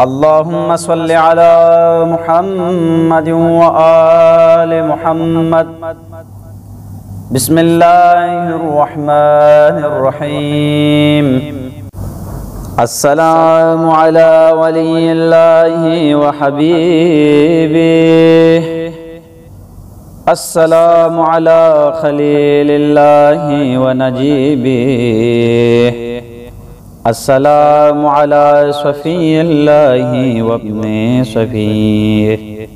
اللهم صل على محمد وآل محمد. بسم الله الرحمن الرحيم. السلام على ولي الله وحبيبه، السلام على خليل الله ونجيبه، السلام على صفي الله وابن صفيه،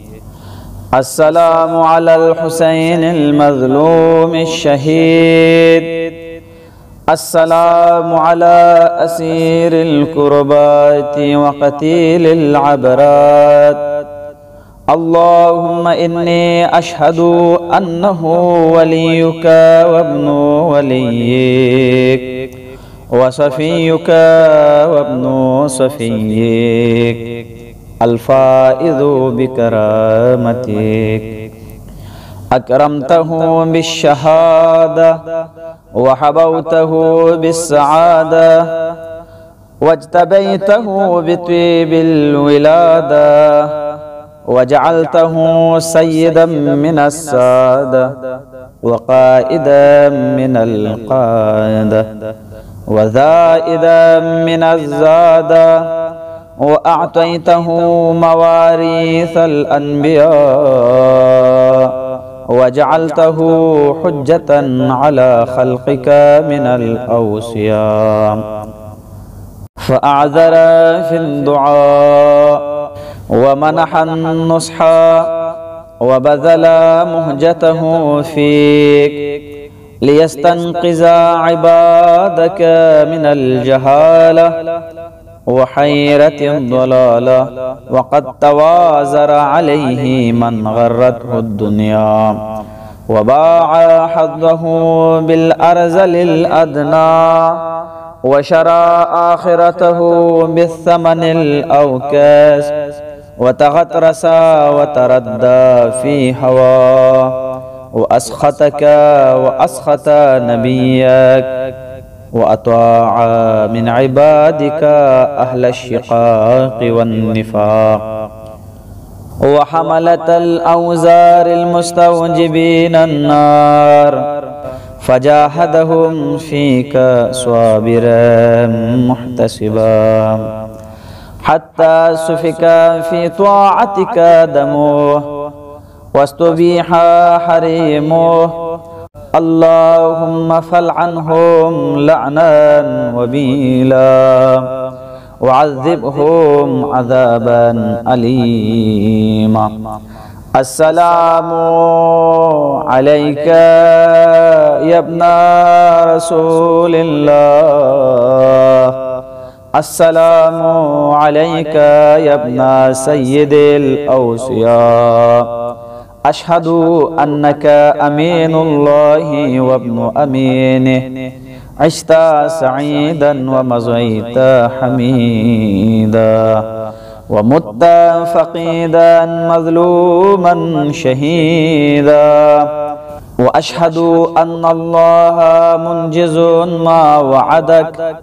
السلام على الحسين المظلوم الشهيد، السلام على أسير الكربات وقتيل العبرات. اللهم إني أشهد أنه وليك وابن وليك وصفيك وابن صفيك، الفائز بكرامتك. أكرمته بالشهادة وحبوته بالسعادة، واجتبيته بطيب الولادة، وجعلته سيدا من السادة وقائدا من القادة وزائدا من الزادة، وأعطيته مواريث الأنبياء، وجعلته حجة على خلقك من الأوصياء، فأعذر في الدعاء ومنح النصح وبذل مهجته فيك ليستنقذ عبادك من الجهالة وحيرة الضلالة، وقد توازر عليه من غرته الدنيا وباع حظه بالأرذل الأدنى، وشرى آخرته بالثمن الأوكاس، وتغطرس وتردى في هواه، وأسخطك وأسخط نبيك، وأطاع من عبادك أهل الشقاق والنفاق، وحملة الأوزار المستوجبين النار، فجاهدهم فيك صابرا محتسبا، حتى سفك في طاعتك دمه واستبيح حريمه. اللهم فلعنهم لعنا وبيلا، وعذبهم عذابا أليما. السلام عليك يا ابن رسول الله، السلام عليك يا ابن سيد الأوصياء، أشهد أنك أمين الله وابن أمينه، عشت سعيدا ومضيت حميدا، ومت فقيدا مظلوما شهيدا، وأشهد أن الله منجز ما وعدك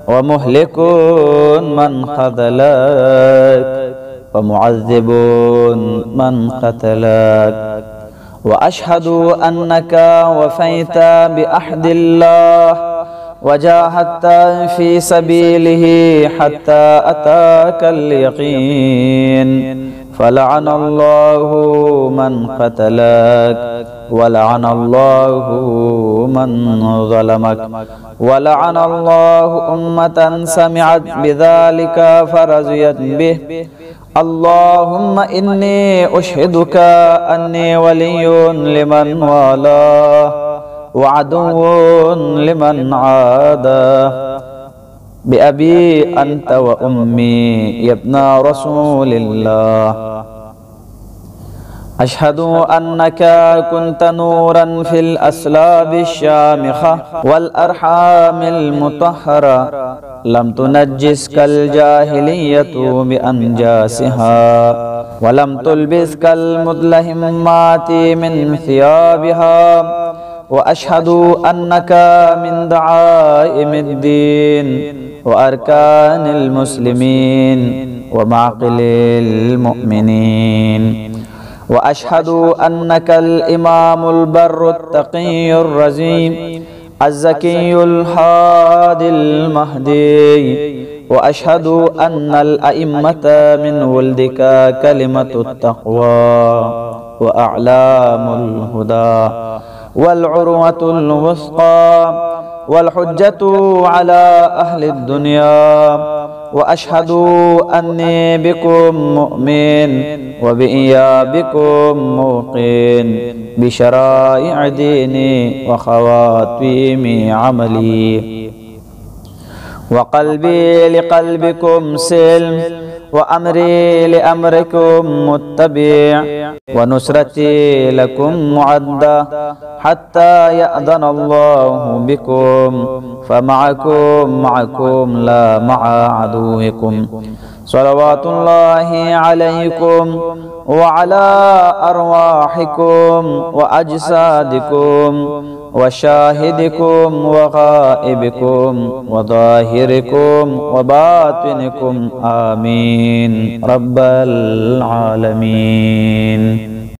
ومهلك من خذلك ومعذب من قتلك، وأشهد أنك وفيت بأحد الله وجاهدت في سبيله حتى أتاك اليقين، فلعن الله من قتلك، ولعن الله من ظلمك، ولعن الله أمة سمعت بذلك فرضيت به. اللهم إني أشهدك أني ولي لمن والاه وعدو لمن عاداه، بأبي أنت وأمي يا ابن رسول الله. أشهد أنك كنت نورا في الأسلاب الشامخة والأرحام المطهرة، لم تنجسك الجاهلية بأنجاسها، ولم تلبسك المدلهمات من ثيابها، وأشهد أنك من دعائم الدين وأركان المسلمين ومعقل المؤمنين. وأشهد أنك الإمام البر التقي الرزين الزكي الهادي المهدي. وأشهد أن الأئمة من ولدك كلمة التقوى وأعلام الهدى والعروة الوثقى والحجة على أهل الدنيا. وأشهد أني بكم مؤمن وبإيابكم موقن بشرائع ديني وخواتيم عملي. وقلبي لقلبكم سلم وأمري لأمركم متبع ونصرتي لكم معدة حتى يأذن الله بكم فمعكم لا مع عدوكم. صلوات الله عليكم وعلى أرواحكم وأجسادكم وشاهدكم وغائبكم وظاهركم وباطنكم آمين رب العالمين.